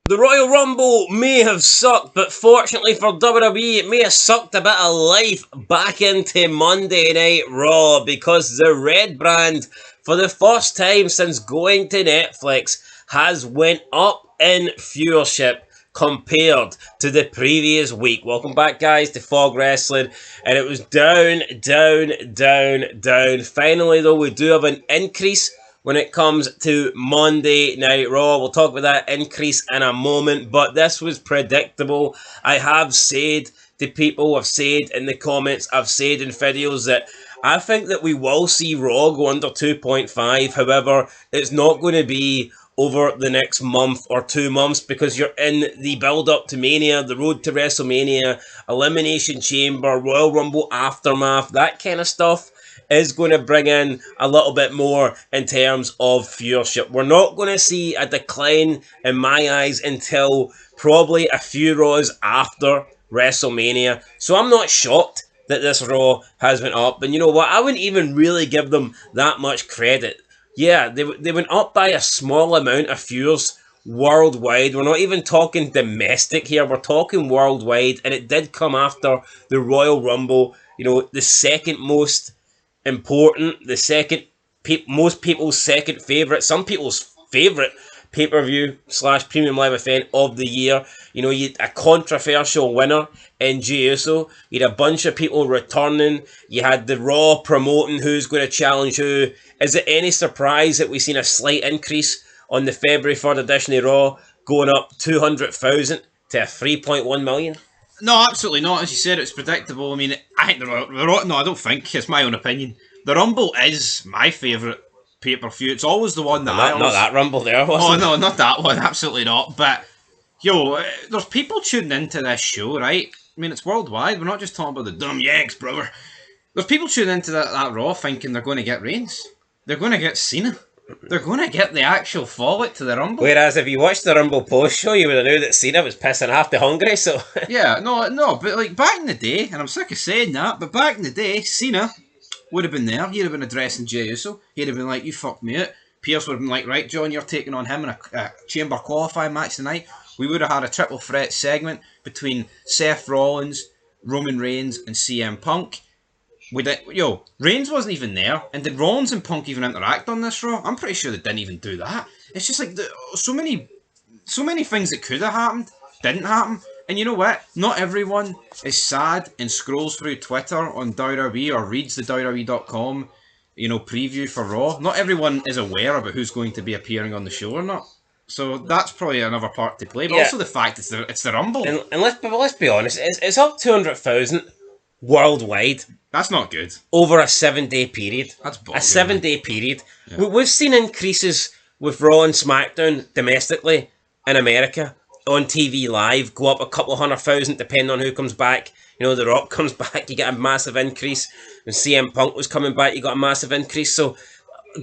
The Royal Rumble may have sucked, but fortunately for WWE, it may have sucked a bit of life back into Monday Night Raw, because the Red brand, for the first time since going to Netflix, has went up in viewership compared to the previous week. Welcome back, guys, to Fog Wrestling, and it was down, down, down, down. Finally, though, we do have an increase when it comes to Monday Night Raw. We'll talk about that increase in a moment, but this was predictable. I have said to people, I've said in the comments, I've said in videos that I think that we will see Raw go under 2.5. However, it's not going to be over the next month or 2 months, because you're in the build-up to Mania, the road to WrestleMania, Elimination Chamber, Royal Rumble Aftermath, that kind of stuff is going to bring in a little bit more in terms of viewership. We're not going to see a decline, in my eyes, until probably a few Raws after WrestleMania. So I'm not shocked that this Raw has went up. And you know what? I wouldn't even really give them that much credit. Yeah, they went up by a small amount of viewers worldwide. We're not even talking domestic here. We're talking worldwide. And it did come after the Royal Rumble. You know, the second most important, the second, most people's second favourite, some people's favourite pay-per-view / premium live event of the year. You know, you had a controversial winner in Jey Uso. You had a bunch of people returning. You had the Raw promoting who's going to challenge who. Is it any surprise that we've seen a slight increase on the February 3rd edition of Raw, going up 200,000 to 3.1 million? No, absolutely not. As you said, it's predictable. I mean, I think no, I don't think. It's my own opinion. The Rumble is my favourite pay-per-view. It's always the one that Not that Rumble there, Oh, no, not that one. Absolutely not. But, there's people tuning into this show, right? I mean, it's worldwide. We're not just talking about the dumb Yanks, brother. There's people tuning into that Raw thinking they're going to get Reigns. They're going to get Cena. They're going to get the actual fallout to the Rumble. Whereas if you watched the Rumble post-show, you would have knew that Cena was pissing half the hungry, so... Yeah, no, but like back in the day, and I'm sick of saying that, but back in the day, Cena would have been there. He'd have been addressing Jey Uso. He'd have been like, you fucked me out. Pierce would have been like, right, John, you're taking on him in a Chamber qualifying match tonight. We would have had a triple threat segment between Seth Rollins, Roman Reigns, and CM Punk. Reigns wasn't even there, and did Rollins and Punk even interact on this Raw? I'm pretty sure they didn't even do that. It's just like so many things that could have happened didn't happen. And you know what? Not everyone is sad and scrolls through Twitter on WWE or reads the WWE.com, preview for Raw. Not everyone is aware about who's going to be appearing on the show or not. So that's probably another part to play. But also the fact it's the Rumble. And let's be honest, it's up 200,000 worldwide. That's not good. Over a 7-day period. That's boggling. A 7-day period. Yeah. We've seen increases with Raw and SmackDown domestically in America on TV live go up a couple of 100,000 depending on who comes back. The Rock comes back, you get a massive increase. When CM Punk was coming back, you got a massive increase. So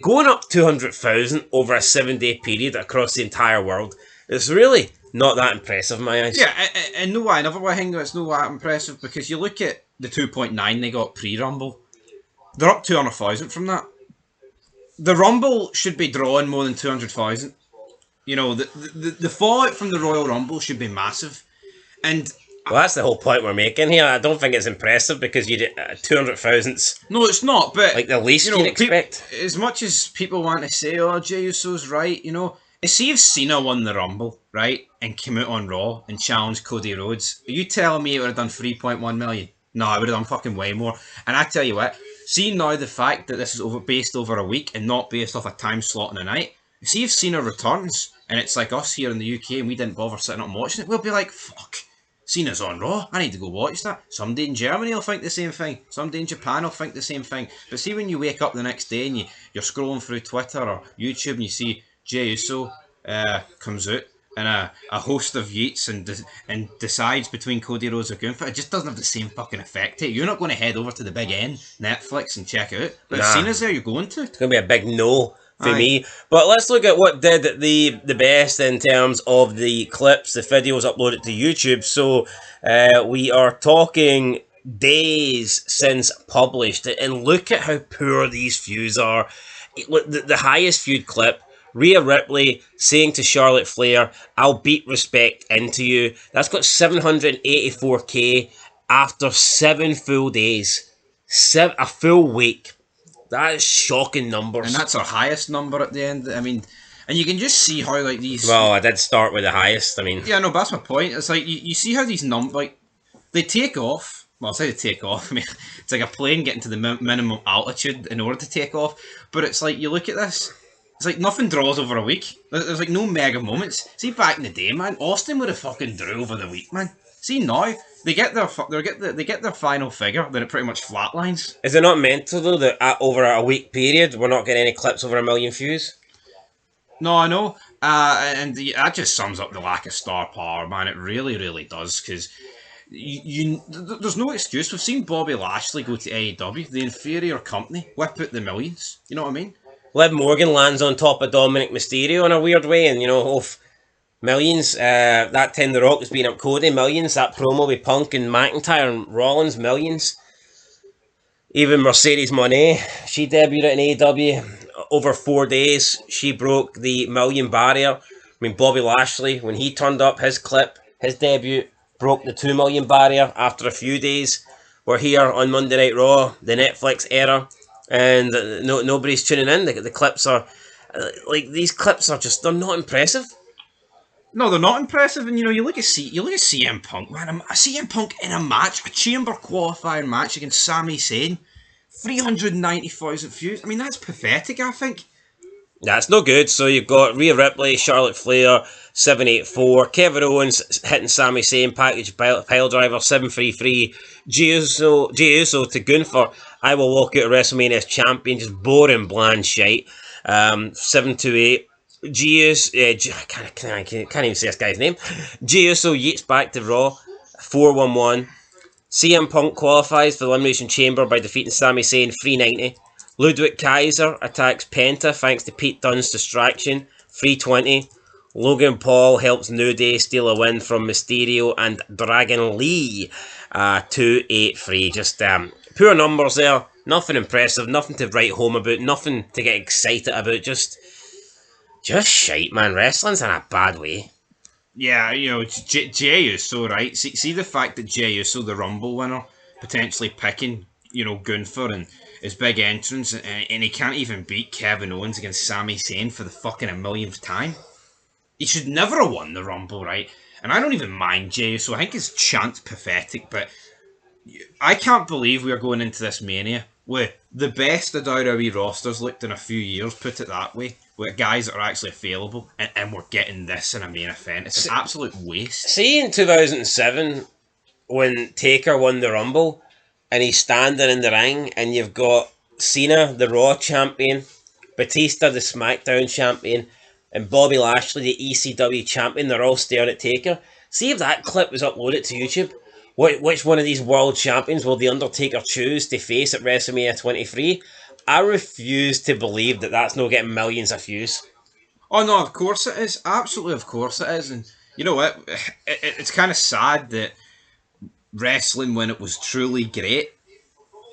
going up 200,000 over a 7-day period across the entire world is really not that impressive in my eyes. Yeah, and no why. Another way it's not that impressive, because you look at the 2.9 they got pre-Rumble. They're up 200,000 from that. The Rumble should be drawing more than 200,000. The fallout from the Royal Rumble should be massive. And well, that's the whole point we're making here. I don't think it's impressive because you did 200,000's. No, it's not. But like the least you'd expect. As much as people want to say, "Oh, Jey Uso's right," see if Cena won the Rumble, right, and came out on Raw and challenged Cody Rhodes. Are you telling me it would have done 3.1 million? No, I would have done fucking way more. And I tell you what, see now the fact that this is based over a week and not based off a time slot in a night. See if Cena returns and it's like us here in the UK and we didn't bother sitting up and watching it, we'll be like, fuck, Cena's on Raw, I need to go watch that. Somebody in Germany will think the same thing. Somebody in Japan will think the same thing. But see when you wake up the next day and you're scrolling through Twitter or YouTube and you see Jey Uso comes out and a host of yeets and decides between Cody Rhodes or Gunther, it just doesn't have the same fucking effect. You're not going to head over to the big N, Netflix, and check it out. But if Cena's there, you're going to. It's going to be a big no for me. But let's look at what did the best in terms of the clips, the videos uploaded to YouTube. So we are talking days since published, and look at how poor these views are. The highest viewed clip Rhea Ripley saying to Charlotte Flair, "I'll beat respect into you." That's got 784k after 7 full days. A full week. That is shocking And numbers. that's our highest number at the end. I mean, and you can just see how like these. Well, I did start with the highest. I mean, Yeah, no, but that's my point. It's like you see how these numbers like they take off. Well, I say they take off. I mean, it's like a plane getting to the minimum altitude in order to take off. But it's like you look at this. It's like nothing draws over a week. There's like no mega moments. See back in the day, man, Austin would have fucking drew over the week, man. See now they get their final figure, then it pretty much flatlines. is it not mental though that over a week period we're not getting any clips over 1 million views? No, I know, and that just sums up the lack of star power, man. It really, really does, because there's no excuse. We've seen Bobby Lashley go to AEW, the inferior company, whip out the millions. You know what I mean? Liv Morgan lands on top of Dominic Mysterio in a weird way, and millions. That time The Rock was beating up Cody, millions. That promo with Punk and McIntyre and Rollins, millions. Even Mercedes Moné, she debuted in AEW over 4 days. She broke the million barrier. I mean, Bobby Lashley, when he turned up, his debut, broke the 2 million barrier after a few days. We're here on Monday Night Raw, the Netflix era, and nobody's tuning in. The clips are, these clips are just, they're not impressive. No, they're not impressive. And you look at CM Punk, man. CM Punk in a match, a chamber qualifying match against Sami Zayn, 390,000 views. I mean, that's pathetic. I think. That's no good. So you've got Rhea Ripley, Charlotte Flair, 784, Kevin Owens hitting Sami Zayn, package pile driver, 733, Jey Uso to Gunther, I will walk out of WrestleMania as champion, just boring, bland shite, 728. I can't even say this guy's name. Jey Uso yeets back to Raw, 411. CM Punk qualifies for the Elimination Chamber by defeating Sami Zayn, 390. Ludwig Kaiser attacks Penta thanks to Pete Dunne's distraction, 320. Logan Paul helps New Day steal a win from Mysterio and Dragon Lee, 283. Just poor numbers there. Nothing impressive, nothing to write home about, nothing to get excited about. Just shite, man. Wrestling's in a bad way. Yeah, Jey Uso, right? See the fact that Jey Uso, the Rumble winner, potentially picking, Gunther and his big entrance, and he can't even beat Kevin Owens against Sami Zayn for the fucking 1,000,000th time. He should never have won the Rumble, right? And I don't even mind Jey Uso. I think his chant's pathetic, but I can't believe we are going into this Mania with the best the WWE roster's looked in a few years, put it that way, with guys that are actually available, and we're getting this in a main event. It's an absolute waste. See, in 2007, when Taker won the Rumble, and he's standing in the ring, and you've got Cena, the Raw champion, Batista, the SmackDown champion, and Bobby Lashley, the ECW champion, they're all staring at Taker. See if that clip was uploaded to YouTube. Which one of these world champions will The Undertaker choose to face at WrestleMania 23? I refuse to believe that that's not getting millions of views. Oh no, of course it is. Absolutely, of course it is. And you know what? It's kind of sad that wrestling, when it was truly great,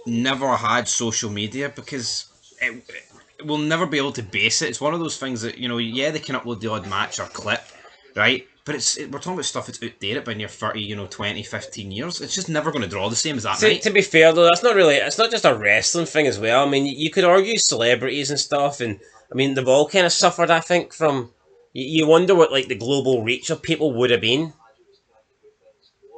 never had social media, because it will never be able to base it. It's one of those things that, they can upload the odd match or clip, right? But we're talking about stuff that's outdated by near 30, 20, 15 years. It's just never going to draw the same as that night. To be fair though, it's not just a wrestling thing as well. I mean, you could argue celebrities and stuff, and I mean, they've all kind of suffered, I think, from, you wonder what the global reach of people would have been.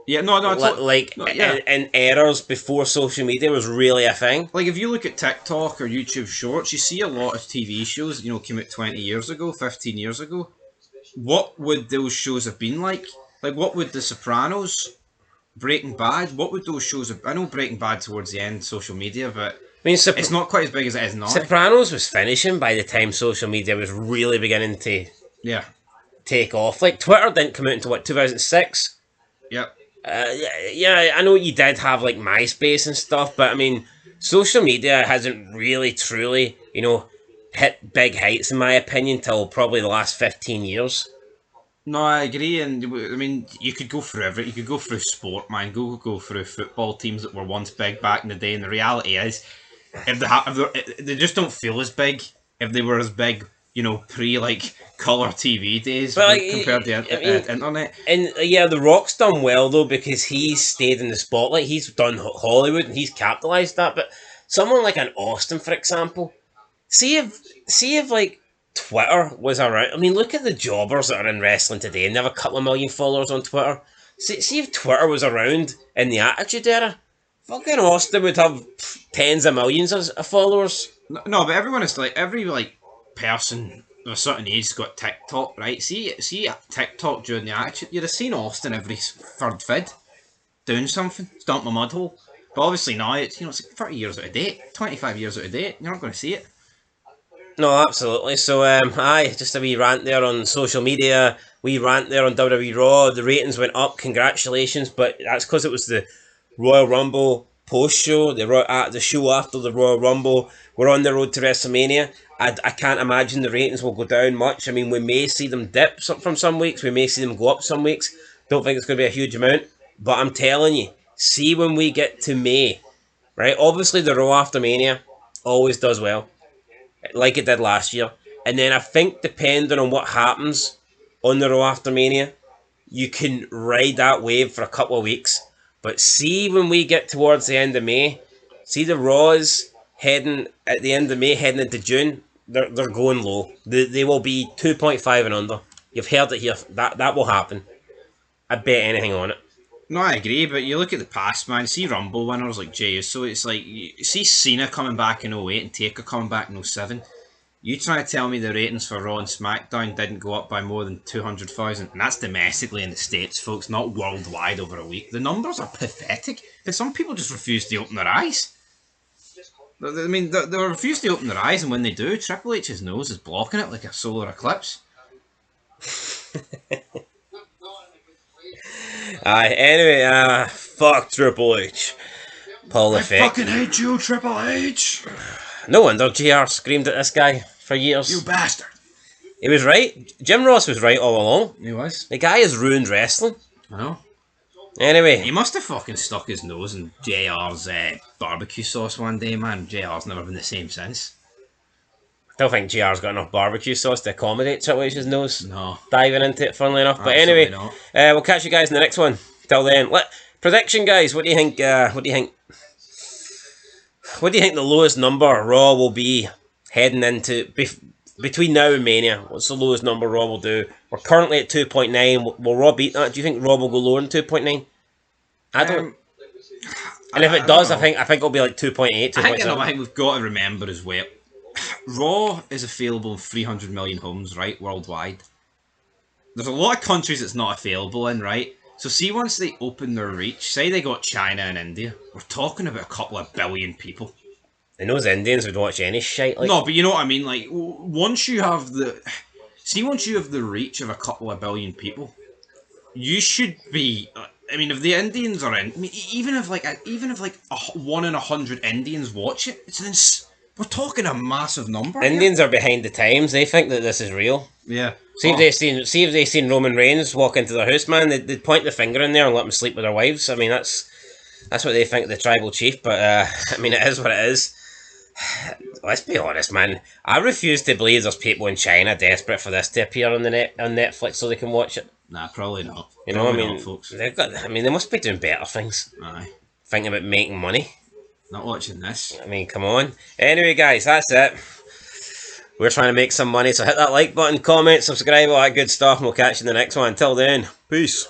Yeah, no, in eras before social media was really a thing. Like, if you look at TikTok or YouTube Shorts, you see a lot of TV shows, came out 20 years ago, 15 years ago. What would those shows have been like? Like, what would The Sopranos, Breaking Bad, what would those shows have... I know Breaking Bad towards the end, social media, but it's not quite as big as it is now. Sopranos was finishing by the time social media was really beginning to take off. Like, Twitter didn't come out until, 2006? Yep. I know you did have, MySpace and stuff, but, I mean, social media hasn't really, truly, hit big heights, in my opinion, till probably the last 15 years. No, I agree, and I mean, you could go through everything. You could go through sport, man. Go through football teams that were once big back in the day, and the reality is, if they just don't feel as big if they were as big pre like colour TV days But like, compared to I mean, internet. and yeah, The Rock's done well though because he's stayed in the spotlight. He's done Hollywood and he's capitalized that. But someone like an Austin, for example, see if like Twitter was around. I mean, look at the jobbers that are in wrestling today and they have a couple of million followers on Twitter. See if Twitter was around in the Attitude Era. Fucking Austin would have tens of millions of followers. No, but everyone is like every like person of a certain age has got TikTok, right? See TikTok during the Attitude. You'd have seen Austin every third vid doing something, stomp my mud hole. But obviously now it's it's like 30 years out of date, 25 years out of date. You're not going to see it. No, absolutely. So, just a wee rant there on social media. Wee rant there on WWE Raw. The ratings went up. Congratulations, but that's because it was the Royal Rumble post show. The show after the Royal Rumble. We're on the road to WrestleMania. I can't imagine the ratings will go down much. I mean, we may see them dip from some weeks. We may see them go up some weeks. Don't think it's going to be a huge amount. But I'm telling you, see when we get to May, right? Obviously, the Raw after Mania always does well, like it did last year. And then I think depending on what happens on the Raw after Mania, you can ride that wave for a couple of weeks. But see when we get towards the end of May, see the Raws heading at the end of May, heading into June, they're going low. They will be 2.5 and under. You've heard it here. That will happen. I bet anything on it. No, I agree, but you look at the past, man. See Rumble winners like Jey Uso. It's like you see Cena coming back in 08 and Taker coming back in 07. You try to tell me the ratings for Raw and SmackDown didn't go up by more than 200,000, and that's domestically in the States, folks, not worldwide over a week. The numbers are pathetic, but some people just refuse to open their eyes. I mean, they refuse to open their eyes, and when they do, Triple H's nose is blocking it like a solar eclipse. Anyway, fuck Triple H. Paul I effect. fucking hate you, Triple H! No wonder JR screamed at this guy for years. You bastard! He was right. Jim Ross was right all along. He was. The guy has ruined wrestling. I know. Anyway. He must have fucking stuck his nose in JR's barbecue sauce one day, man. JR's never been the same since. I don't think JR's got enough barbecue sauce to accommodate Triple H's nose. No. Diving into it, funnily enough. But Absolutely anyway, not. we'll catch you guys in the next one. Till then, prediction, guys. What do you think? What do you think? What do you think the lowest number Raw will be heading into between now and Mania? What's the lowest number Raw will do? We're currently at 2.9. Will Raw beat that? Do you think Raw will go lower than 2.9? I don't. And if it does, I think it'll be like 2.8, 2.7. I think we've got to remember as well. Raw is available in 300 million homes, right, worldwide. There's a lot of countries it's not available in, right? So see, once they open their reach, say they got China and India, we're talking about a couple of billion people. And those Indians would watch any shite like. No, but you know what I mean. Like once you have the reach of a couple of billion people, you should be. I mean, if the Indians are in, I mean, even if 1 in 100 Indians watch it, we're talking a massive number. Indians are behind the times. They think that this is real. Yeah. See if they seen Roman Reigns walk into their house, man, they'd point the finger in there and let them sleep with their wives. I mean, that's what they think of the tribal chief. But I mean, it is what it is. Let's be honest, man. I refuse to believe there's people in China desperate for this to appear on on Netflix so they can watch it. Nah, probably not. You know, probably I mean, not, folks. They must be doing better things. Aye. Thinking about making money. Not watching this. I mean, come on. Anyway, guys, that's it. We're trying to make some money, so hit that like button, comment, subscribe, all that good stuff, and we'll catch you in the next one. Until then, peace.